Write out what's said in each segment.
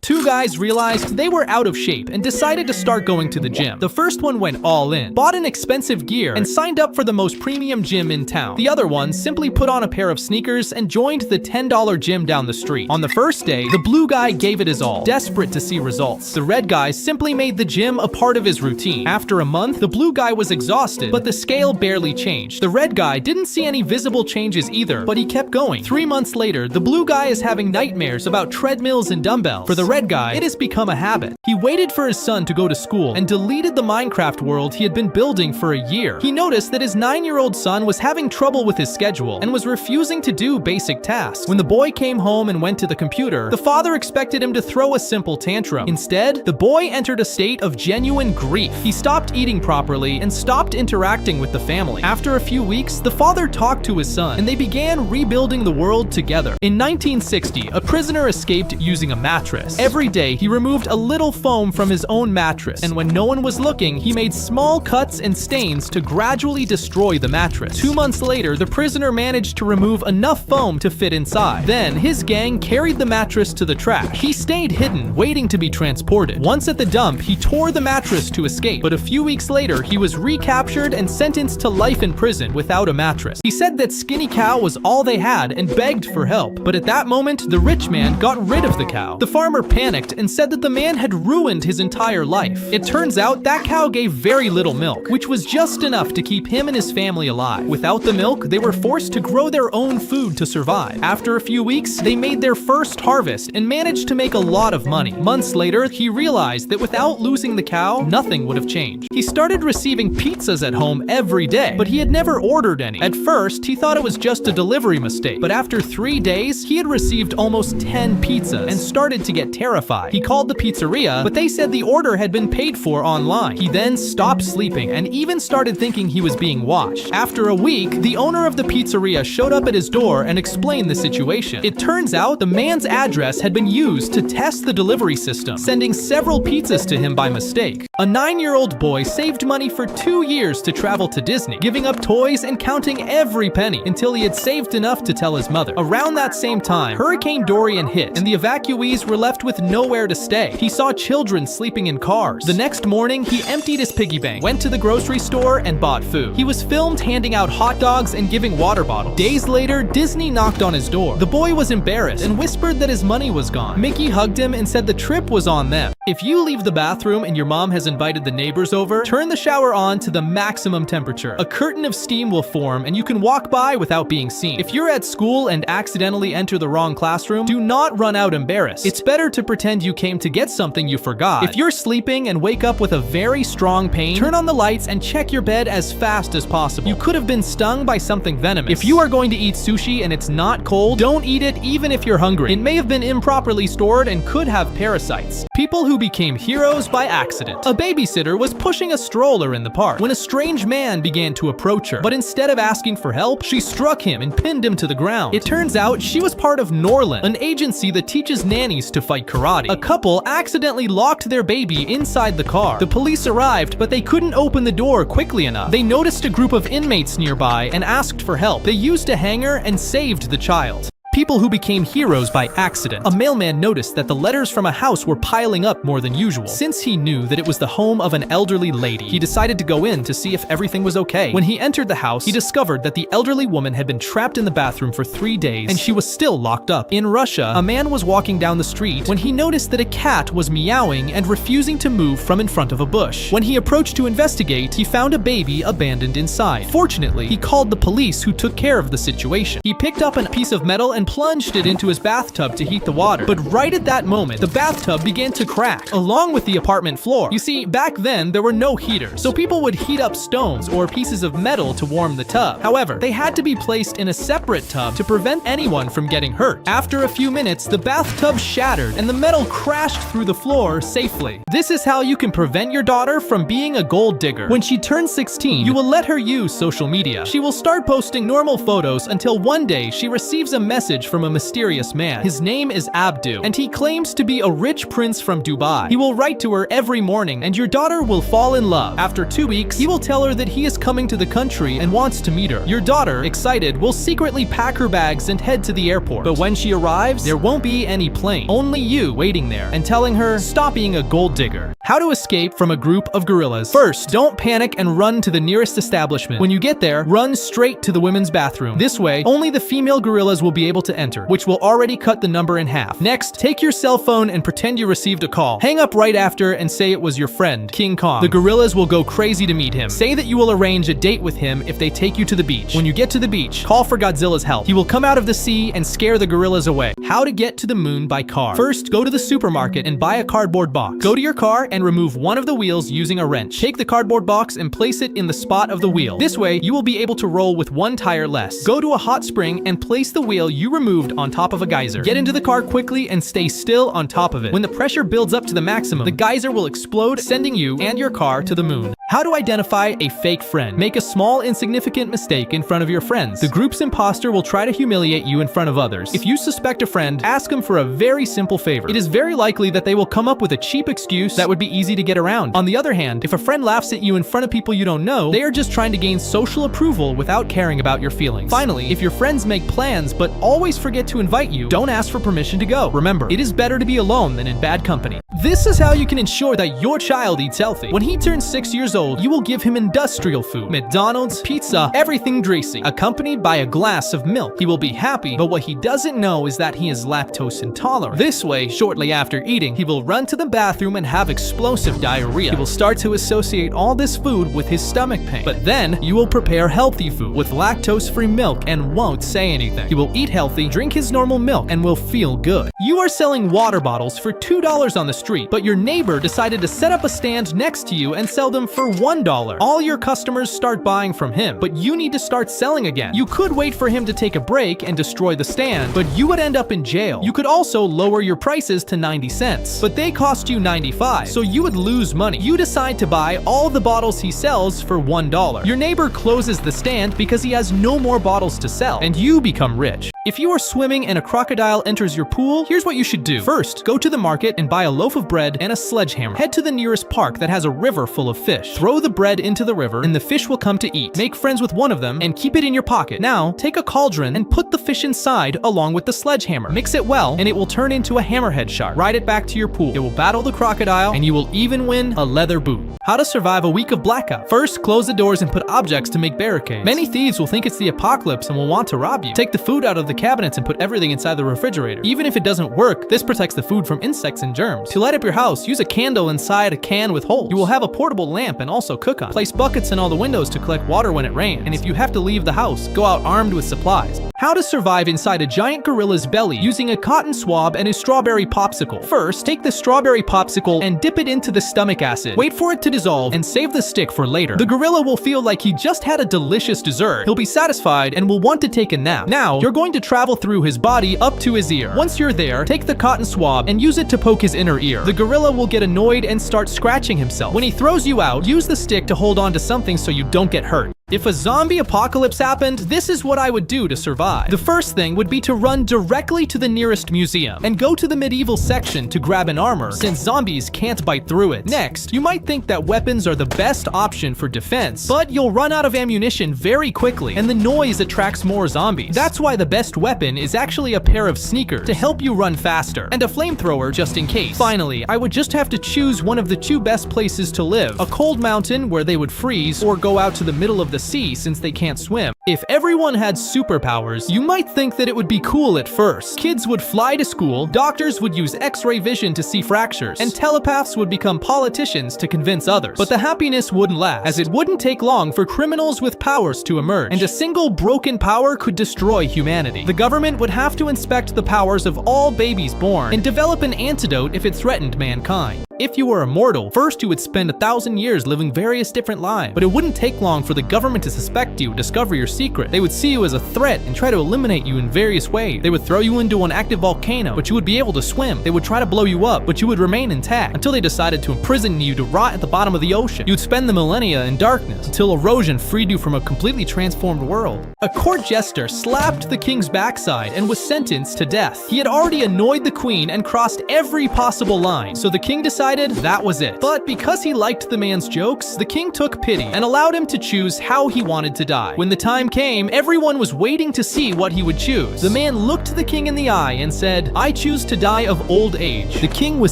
Two guys realized they were out of shape and decided to start going to the gym. The first one went all in, bought an expensive gear, and signed up for the most premium gym in town. The other one simply put on a pair of sneakers and joined the $10 gym down the street. On the first day, the blue guy gave it his all, desperate to see results. The red guy simply made the gym a part of his routine. After a month, the blue guy was exhausted, but the scale barely changed. The red guy didn't see any visible changes either, but he kept going. 3 months later, the blue guy is having nightmares about treadmills and dumbbells. For the red guy, it has become a habit. He waited for his son to go to school and deleted the Minecraft world he had been building for a year. He noticed that his 9-year-old son was having trouble with his schedule and was refusing to do basic tasks. When the boy came home and went to the computer, the father expected him to throw a simple tantrum. Instead, the boy entered a state of genuine grief. He stopped eating properly and stopped interacting with the family. After a few weeks, the father talked to his son, and they began rebuilding the world together. In 1960, a prisoner escaped using a mattress. Every day, he removed a little foam from his own mattress, and when no one was looking, he made small cuts and stains to gradually destroy the mattress. 2 months later, the prisoner managed to remove enough foam to fit inside. Then, his gang carried the mattress to the trash. He stayed hidden, waiting to be transported. Once at the dump, he tore the mattress to escape, but a few weeks later, he was recaptured and sentenced to life in prison without a mattress. He said that Skinny Cow was all they had and begged for help, but at that moment, the rich man got rid of the cow. The farmer panicked and said that the man had ruined his entire life. It turns out that cow gave very little milk, which was just enough to keep him and his family alive. Without the milk, they were forced to grow their own food to survive. After a few weeks, they made their first harvest and managed to make a lot of money. Months later, he realized that without losing the cow, nothing would have changed. He started receiving pizzas at home every day, but he had never ordered any. At first, he thought it was just a delivery mistake, but after 3 days, he had received almost 10 pizzas and started to get terrified. He called the pizzeria, but they said the order had been paid for online. He then stopped sleeping and even started thinking he was being watched. After a week, the owner of the pizzeria showed up at his door and explained the situation. It turns out the man's address had been used to test the delivery system, sending several pizzas to him by mistake. A 9-year-old boy saved money for 2 years to travel to Disney, giving up toys and counting every penny until he had saved enough to tell his mother. Around that same time, Hurricane Dorian hit, and the evacuees were left with nowhere to stay. He saw children sleeping in cars. The next morning, he emptied his piggy bank, went to the grocery store, and bought food. He was filmed handing out hot dogs and giving water bottles. Days later, Disney knocked on his door. The boy was embarrassed and whispered that his money was gone. Mickey hugged him and said the trip was on them. If you leave the bathroom and your mom has invited the neighbors over, turn the shower on to the maximum temperature. A curtain of steam will form and you can walk by without being seen. If you're at school and accidentally enter the wrong classroom, do not run out embarrassed. It's better to pretend you came to get something you forgot. If you're sleeping and wake up with a very strong pain, turn on the lights and check your bed as fast as possible. You could have been stung by something venomous. If you are going to eat sushi and it's not cold, don't eat it even if you're hungry. It may have been improperly stored and could have parasites. People who became heroes by accident. A babysitter was pushing a stroller in the park when a strange man began to approach her, but instead of asking for help, she struck him and pinned him to the ground. It turns out she was part of Norland, an agency that teaches nannies to fight karate. A couple accidentally locked their baby inside the car. The police arrived, but they couldn't open the door quickly enough. They noticed a group of inmates nearby and asked for help. They used a hanger and saved the child. People who became heroes by accident. A mailman noticed that the letters from a house were piling up more than usual. Since he knew that it was the home of an elderly lady, he decided to go in to see if everything was okay. When he entered the house, he discovered that the elderly woman had been trapped in the bathroom for 3 days and she was still locked up. In Russia, a man was walking down the street when he noticed that a cat was meowing and refusing to move from in front of a bush. When he approached to investigate, he found a baby abandoned inside. Fortunately, he called the police who took care of the situation. He picked up a piece of metal and plunged it into his bathtub to heat the water. But right at that moment, the bathtub began to crack, along with the apartment floor. You see, back then, there were no heaters, so people would heat up stones or pieces of metal to warm the tub. However, they had to be placed in a separate tub to prevent anyone from getting hurt. After a few minutes, the bathtub shattered and the metal crashed through the floor safely. This is how you can prevent your daughter from being a gold digger. When she turns 16, you will let her use social media. She will start posting normal photos until one day she receives a message message from a mysterious man. His name is Abdu, and he claims to be a rich prince from Dubai. He will write to her every morning, and your daughter will fall in love. After 2 weeks, he will tell her that he is coming to the country and wants to meet her. Your daughter, excited, will secretly pack her bags and head to the airport. But when she arrives, there won't be any plane, only you waiting there and telling her, stop being a gold digger. How to escape from a group of gorillas. First, don't panic and run to the nearest establishment. When you get there, run straight to the women's bathroom. This way, only the female gorillas will be able to enter, which will already cut the number in half. Next, take your cell phone and pretend you received a call. Hang up right after and say it was your friend, King Kong. The gorillas will go crazy to meet him. Say that you will arrange a date with him if they take you to the beach. When you get to the beach, call for Godzilla's help. He will come out of the sea and scare the gorillas away. How to get to the moon by car. First, go to the supermarket and buy a cardboard box. Go to your car and remove one of the wheels using a wrench. Take the cardboard box and place it in the spot of the wheel. This way, you will be able to roll with one tire less. Go to a hot spring and place the wheel you removed on top of a geyser. Get into the car quickly and stay still on top of it. When the pressure builds up to the maximum, the geyser will explode, sending you and your car to the moon. How to identify a fake friend. Make a small, insignificant mistake in front of your friends. The group's imposter will try to humiliate you in front of others. If you suspect a friend, ask them for a very simple favor. It is very likely that they will come up with a cheap excuse that would be easy to get around. On the other hand, if a friend laughs at you in front of people you don't know, they are just trying to gain social approval without caring about your feelings. Finally, if your friends make plans but always forget to invite you, don't ask for permission to go. Remember, it is better to be alone than in bad company. This is how you can ensure that your child eats healthy. When he turns 6 years old, you will give him industrial food, McDonald's, pizza, everything greasy, accompanied by a glass of milk. He will be happy, but what he doesn't know is that he is lactose intolerant. This way, shortly after eating, he will run to the bathroom and have explosive diarrhea. He will start to associate all this food with his stomach pain. But then, you will prepare healthy food with lactose-free milk and won't say anything. He will eat healthy, drink his normal milk, and will feel good. You are selling water bottles for $2 on the street, but your neighbor decided to set up a stand next to you and sell them for $1. All your customers start buying from him, but you need to start selling again. You could wait for him to take a break and destroy the stand, but you would end up in jail. You could also lower your prices to 90 cents, but they cost you 95, so you would lose money. You decide to buy all the bottles he sells for $1. Your neighbor closes the stand because he has no more bottles to sell, and you become rich. If you are swimming and a crocodile enters your pool, here's what you should do. First, go to the market and buy a loaf of bread and a sledgehammer. Head to the nearest park that has a river full of fish. Throw the bread into the river and the fish will come to eat. Make friends with one of them and keep it in your pocket. Now, take a cauldron and put the fish inside along with the sledgehammer. Mix it well and it will turn into a hammerhead shark. Ride it back to your pool. It will battle the crocodile and you will even win a leather boot. How to survive a week of blackout. First, close the doors and put objects to make barricades. Many thieves will think it's the apocalypse and will want to rob you. Take the food out of the cabinets and put everything inside the refrigerator. Even if it doesn't work, this protects the food from insects and germs. To light up your house, use a candle inside a can with holes. You will have a portable lamp and also cook on. Place buckets in all the windows to collect water when it rains. And if you have to leave the house, go out armed with supplies. How to survive inside a giant gorilla's belly using a cotton swab and a strawberry popsicle. First, take the strawberry popsicle and dip it into the stomach acid. Wait for it to dissolve and save the stick for later. The gorilla will feel like he just had a delicious dessert. He'll be satisfied and will want to take a nap. Now, you're going to travel through his body up to his ear. Once you're there, take the cotton swab and use it to poke his inner ear. The gorilla will get annoyed and start scratching himself. When he throws you out, use the stick to hold on to something so you don't get hurt. If a zombie apocalypse happened, this is what I would do to survive. The first thing would be to run directly to the nearest museum and go to the medieval section to grab an armor, since zombies can't bite through it. Next, you might think that weapons are the best option for defense, but you'll run out of ammunition very quickly, and the noise attracts more zombies. That's why the best weapon is actually a pair of sneakers to help you run faster, and a flamethrower just in case. Finally, I would just have to choose one of the two best places to live: a cold mountain where they would freeze, or go out to the middle of the sea since they can't swim. If everyone had superpowers, you might think that it would be cool at first. Kids would fly to school, doctors would use X-ray vision to see fractures, and telepaths would become politicians to convince others. But the happiness wouldn't last, as it wouldn't take long for criminals with powers to emerge, and a single broken power could destroy humanity. The government would have to inspect the powers of all babies born and develop an antidote if it threatened mankind. If you were immortal, first you would spend 1,000 years living various different lives, but it wouldn't take long for the government to suspect you, discover your secret. They would see you as a threat and try to eliminate you in various ways. They would throw you into an active volcano, but you would be able to swim. They would try to blow you up, but you would remain intact, until they decided to imprison you to rot at the bottom of the ocean. You'd spend the millennia in darkness, until erosion freed you from a completely transformed world. A court jester slapped the king's backside and was sentenced to death. He had already annoyed the queen and crossed every possible line, so the king decided that was it. But because he liked the man's jokes, the king took pity and allowed him to choose how he wanted to die. When the time came, everyone was waiting to see what he would choose. The man looked the king in the eye and said, "I choose to die of old age." The king was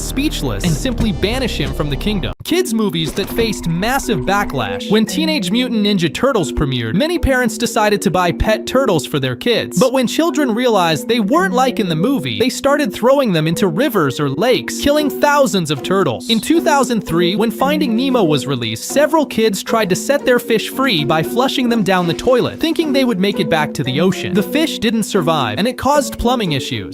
speechless and simply banished him from the kingdom. Kids movies that faced massive backlash. When Teenage Mutant Ninja Turtles premiered, many parents decided to buy pet turtles for their kids. But when children realized they weren't like in the movie, they started throwing them into rivers or lakes, killing thousands of turtles. In 2003, when Finding Nemo was released, several kids tried to set their fish free by flushing them down the toilet, thinking they would make it back to the ocean. The fish didn't survive, and it caused plumbing issues.